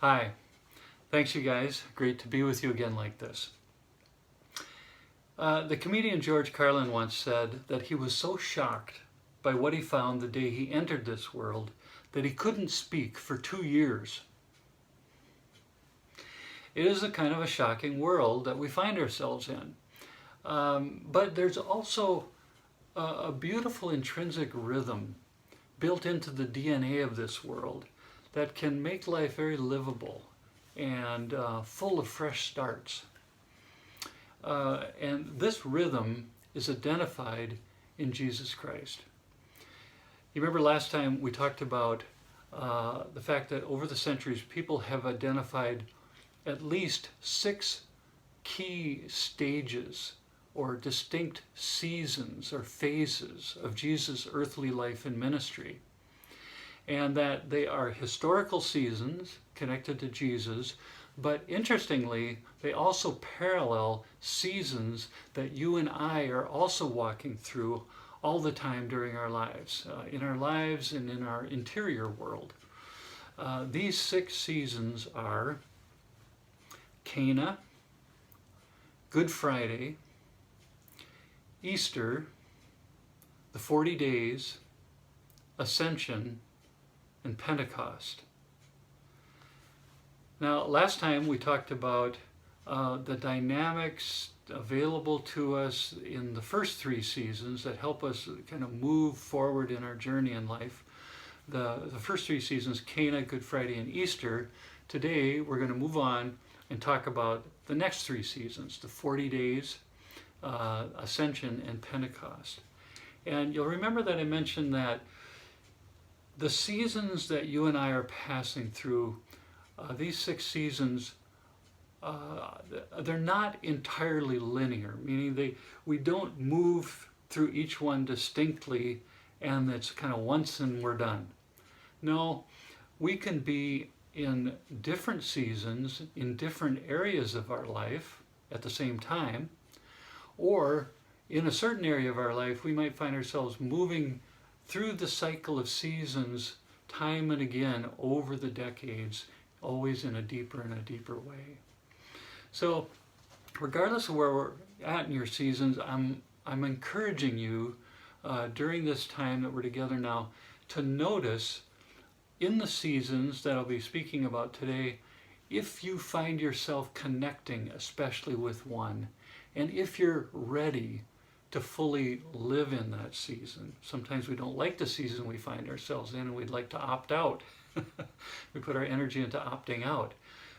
Hi. Thanks, you guys. Great to be with you again like this. The comedian George Carlin once said that he was so shocked by what he found the day he entered this world that he couldn't speak for 2 years. It is a kind of a shocking world that we find ourselves in. But there's also a beautiful intrinsic rhythm built into the DNA of this world that can make life very livable and full of fresh starts. And this rhythm is identified in Jesus Christ. You remember last time we talked about the fact that over the centuries people have identified at least 6 key stages or distinct seasons or phases of Jesus' earthly life and ministry. And that they are historical seasons connected to Jesus, but interestingly, they also parallel seasons that you and I are also walking through all the time during our lives, in our lives and in our interior world. These 6 seasons are Cana, Good Friday, Easter, the 40 days, Ascension, and Pentecost. Now, last time we talked about the dynamics available to us in the first 3 seasons that help us kind of move forward in our journey in life. The first 3 seasons, Cana, Good Friday, and Easter. Today we're going to move on and talk about the next 3 seasons, the 40 days, Ascension, and Pentecost. And you'll remember that I mentioned that the seasons that you and I are passing through, these 6 seasons, they're not entirely linear, meaning we don't move through each one distinctly and it's kind of once and we're done. No, we can be in different seasons in different areas of our life at the same time, or in a certain area of our life we might find ourselves moving through the cycle of seasons time and again over the decades, always in a deeper and a deeper way. So regardless of where we're at in your seasons, I'm encouraging you during this time that we're together now to notice in the seasons that I'll be speaking about today, if you find yourself connecting especially with one, and if you're ready to fully live in that season. Sometimes we don't like the season we find ourselves in and we'd like to opt out. We put our energy into opting out.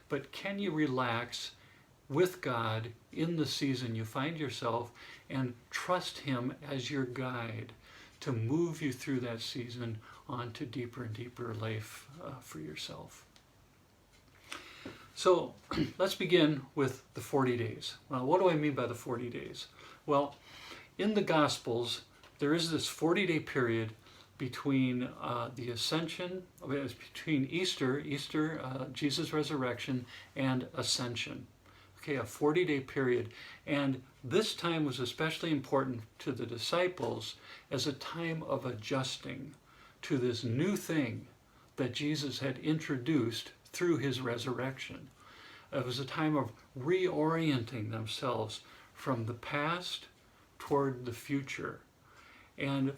But can you relax with God in the season you find yourself and trust Him as your guide to move you through that season onto deeper and deeper life for yourself? So let's begin with the 40 days. Well, what do I mean by the 40 days? Well, in the Gospels, there is this 40-day period between the Ascension, between Easter, Jesus' resurrection, and Ascension. Okay, a 40-day period. And this time was especially important to the disciples as a time of adjusting to this new thing that Jesus had introduced through His resurrection. It was a time of reorienting themselves from the past toward the future. And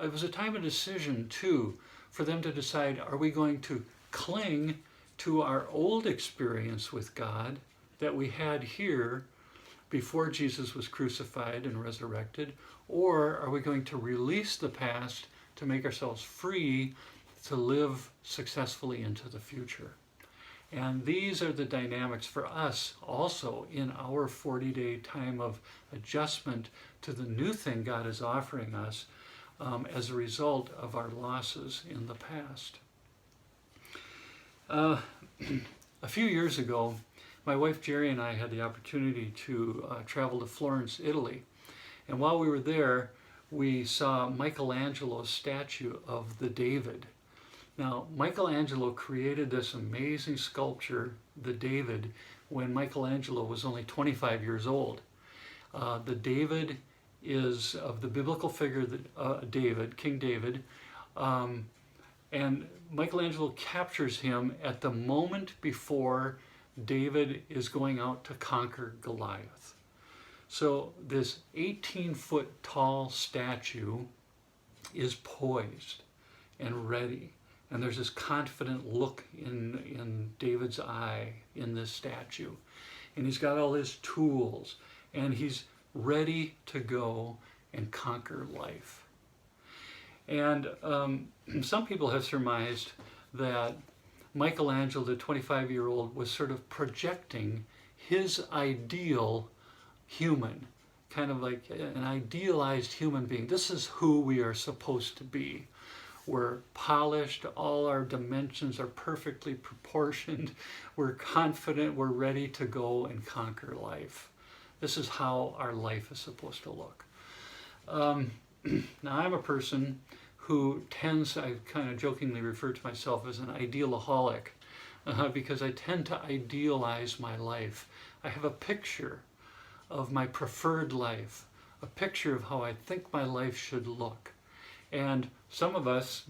it was a time of decision, too, for them to decide, are we going to cling to our old experience with God that we had here before Jesus was crucified and resurrected, or are we going to release the past to make ourselves free to live successfully into the future? And these are the dynamics for us also in our 40-day time of adjustment to the new thing God is offering us as a result of our losses in the past. A few years ago, my wife Jerry and I had the opportunity to travel to Florence, Italy. And while we were there, we saw Michelangelo's statue of the David. Now, Michelangelo created this amazing sculpture, the David, when Michelangelo was only 25 years old. The David is of the biblical figure David, King David, And Michelangelo captures him at the moment before David is going out to conquer Goliath. So this 18-foot tall statue is poised and ready. And there's this confident look in David's eye in this statue. And he's got all his tools, and he's ready to go and conquer life. And some people have surmised that Michelangelo, the 25-year-old, was sort of projecting his ideal human, kind of like an idealized human being. This is who we are supposed to be. We're polished, all our dimensions are perfectly proportioned, we're confident, we're ready to go and conquer life. This is how our life is supposed to look. Now, I'm a person who tends, I kind of jokingly refer to myself as an idealaholic, because I tend to idealize my life. I have a picture of my preferred life, a picture of how I think my life should look. And some of us,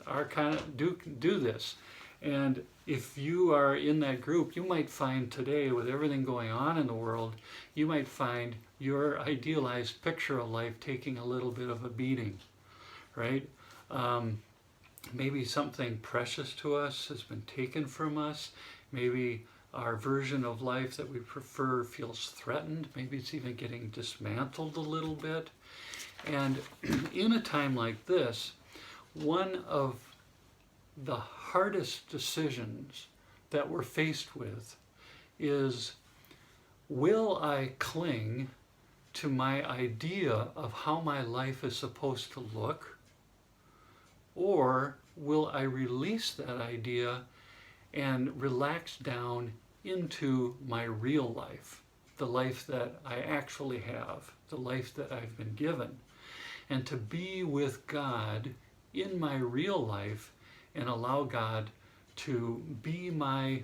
are kind of do this. And if you are in that group, you might find today, with everything going on in the world, you might find your idealized picture of life taking a little bit of a beating, right? Maybe something precious to us has been taken from us. Maybe our version of life that we prefer feels threatened. Maybe it's even getting dismantled a little bit. And in a time like this, one of the hardest decisions that we're faced with is, will I cling to my idea of how my life is supposed to look, or will I release that idea and relax down into my real life, the life that I actually have, the life that I've been given, and to be with God in my real life and allow God to be my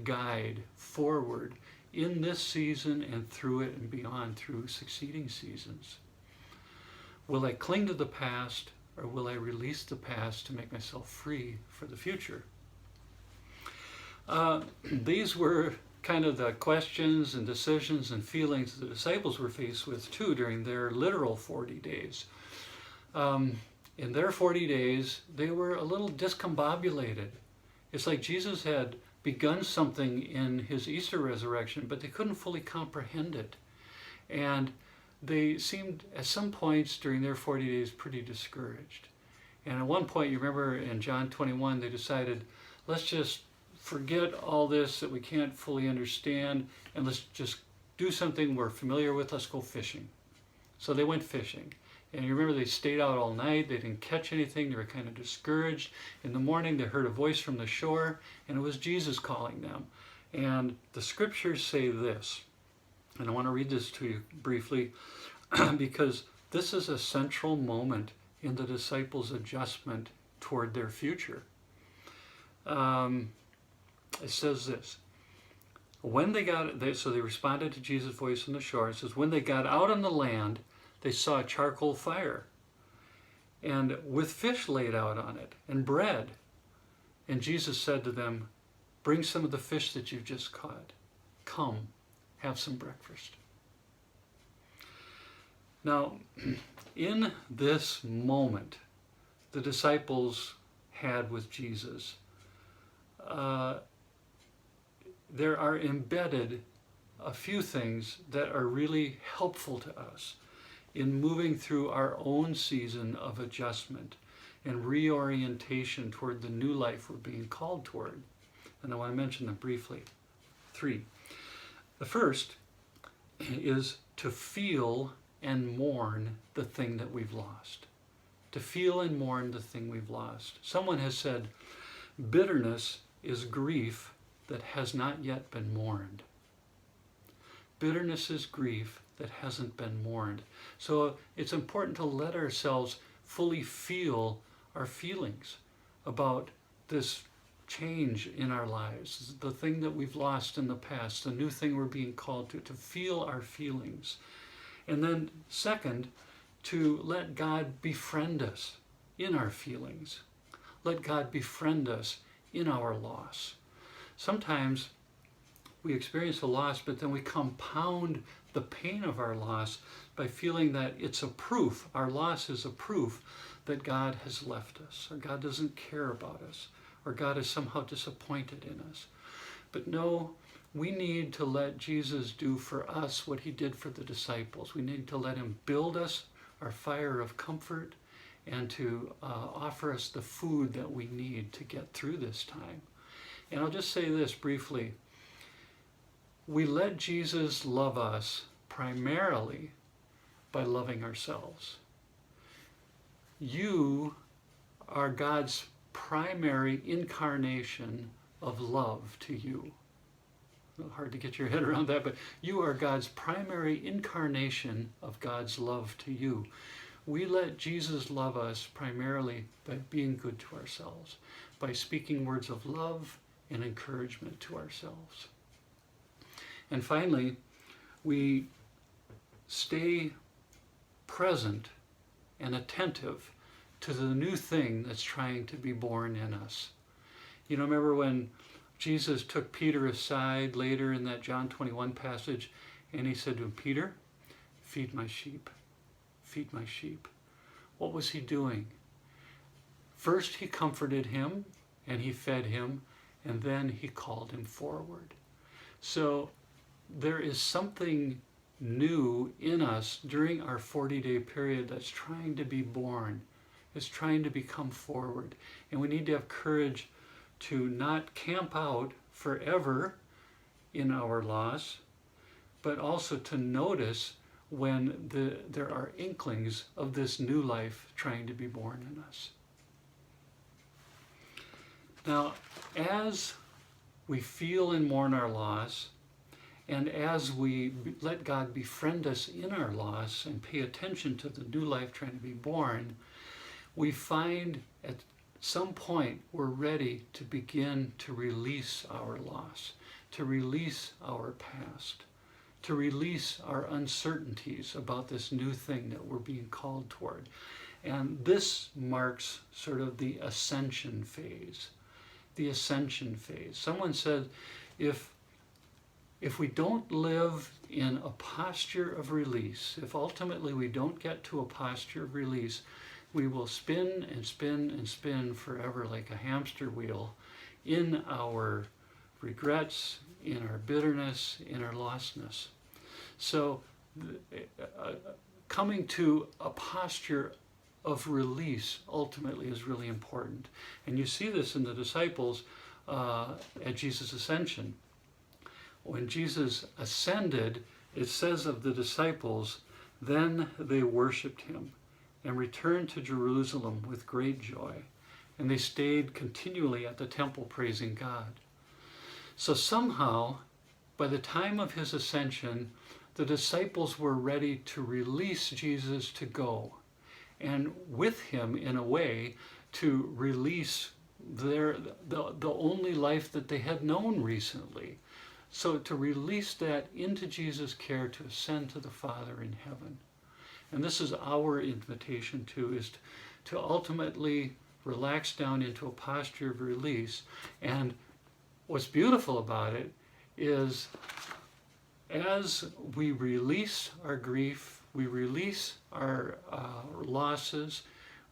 guide forward in this season and through it and beyond, through succeeding seasons. Will I cling to the past, or will I release the past to make myself free for the future? These were kind of the questions and decisions and feelings the disciples were faced with too during their literal 40 days. In their 40 days, they were a little discombobulated. It's like Jesus had begun something in his Easter resurrection, but they couldn't fully comprehend it. And they seemed, at some points during their 40 days, pretty discouraged. And at one point, you remember in John 21, they decided, let's just forget all this that we can't fully understand, and let's just do something we're familiar with. Let's go fishing. So they went fishing. And you remember they stayed out all night. They didn't catch anything. They were kind of discouraged. In the morning, they heard a voice from the shore, and it was Jesus calling them. And the scriptures say this, and I want to read this to you briefly, because this is a central moment in the disciples' adjustment toward their future. It says this: when they so they responded to Jesus' voice on the shore. It says, when they got out on the land, they saw a charcoal fire, and with fish laid out on it, and bread. And Jesus said to them, bring some of the fish that you've just caught. Come, have some breakfast. Now, in this moment the disciples had with Jesus, there are embedded a few things that are really helpful to us in moving through our own season of adjustment and reorientation toward the new life we're being called toward. And I want to mention them briefly. 3. The first is to feel and mourn the thing that we've lost. To feel and mourn the thing we've lost. Someone has said, bitterness is grief that has not yet been mourned. Bitterness is grief that hasn't been mourned. So it's important to let ourselves fully feel our feelings about this change in our lives, the thing that we've lost in the past, the new thing we're being called to feel our feelings. And then second, to let God befriend us in our feelings. let God befriend us in our loss. Sometimes we experience a loss, but then we compound the pain of our loss by feeling that it's a proof, our loss is a proof that God has left us, or God doesn't care about us, or God is somehow disappointed in us. But no, we need to let Jesus do for us what he did for the disciples. We need to let him build us our fire of comfort and to offer us the food that we need to get through this time. And I'll just say this briefly. We let Jesus love us primarily by loving ourselves. You are God's primary incarnation of love to you. Hard to get your head around that, but you are God's primary incarnation of God's love to you. We let Jesus love us primarily by being good to ourselves, by speaking words of love and encouragement to ourselves. And finally, we stay present and attentive to the new thing that's trying to be born in us. You know, remember when Jesus took Peter aside later in that John 21 passage, and he said to him, Peter, feed my sheep, feed my sheep. What was he doing? First he comforted him and he fed him, and then he called him forward. So there is something new in us during our 40-day period that's trying to be born. It's trying to become forward. And we need to have courage to not camp out forever in our loss, but also to notice when there are inklings of this new life trying to be born in us. Now, as we feel and mourn our loss, and as we let God befriend us in our loss and pay attention to the new life trying to be born, we find at some point we're ready to begin to release our loss, to release our past, to release our uncertainties about this new thing that we're being called toward. And this marks sort of the ascension phase. The ascension phase. Someone said, if we don't live in a posture of release, if ultimately we don't get to a posture of release, we will spin and spin and spin forever like a hamster wheel in our regrets, in our bitterness, in our lostness. So coming to a posture of release ultimately is really important. And you see this in the disciples at Jesus' ascension. When Jesus ascended, it says of the disciples, then they worshiped him and returned to Jerusalem with great joy. And they stayed continually at the temple praising God. So somehow, by the time of his ascension, the disciples were ready to release Jesus to go. And with him, in a way, to release the only life that they had known recently. So to release that into Jesus' care, to ascend to the Father in heaven. And this is our invitation too, is to ultimately relax down into a posture of release. And what's beautiful about it is as we release our grief, we release our losses,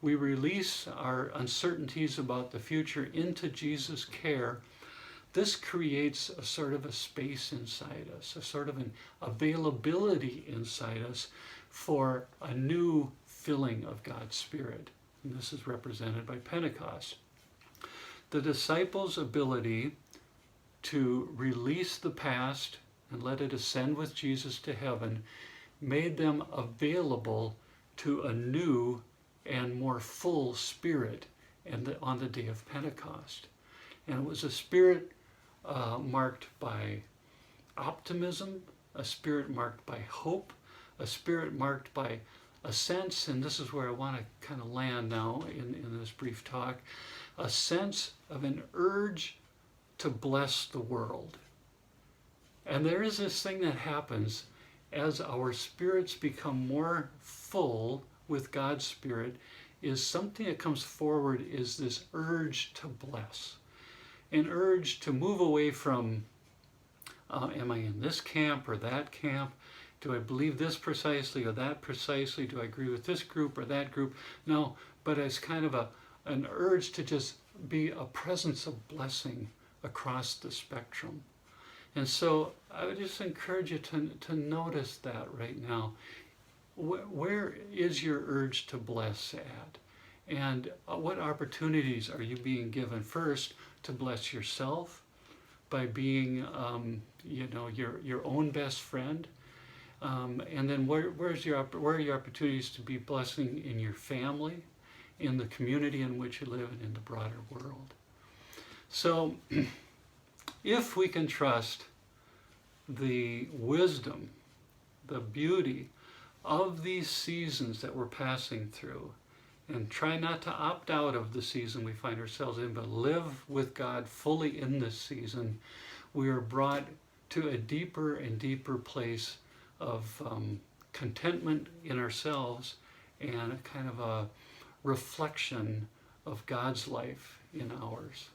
we release our uncertainties about the future into Jesus' care, this creates a sort of a space inside us, a sort of an availability inside us for a new filling of God's Spirit. And this is represented by Pentecost. The disciples' ability to release the past and let it ascend with Jesus to heaven made them available to a new and more full spirit on the day of Pentecost. And it was a spirit marked by optimism, a spirit marked by hope, a spirit marked by a sense, and this is where I want to kind of land now in this brief talk, a sense of an urge to bless the world. And there is this thing that happens as our spirits become more full with God's Spirit, is something that comes forward is this urge to bless, an urge to move away from, am I in this camp or that camp? Do I believe this precisely or that precisely? Do I agree with this group or that group? No, but it's kind of an urge to just be a presence of blessing across the spectrum. And so I would just encourage you to notice that right now. Where is your urge to bless at? And what opportunities are you being given? First, to bless yourself by being, your own best friend. And then where are your opportunities to be blessing in your family, in the community in which you live, and in the broader world? So if we can trust the wisdom, the beauty of these seasons that we're passing through, and try not to opt out of the season we find ourselves in, but live with God fully in this season, we are brought to a deeper and deeper place of contentment in ourselves and a kind of a reflection of God's life in ours.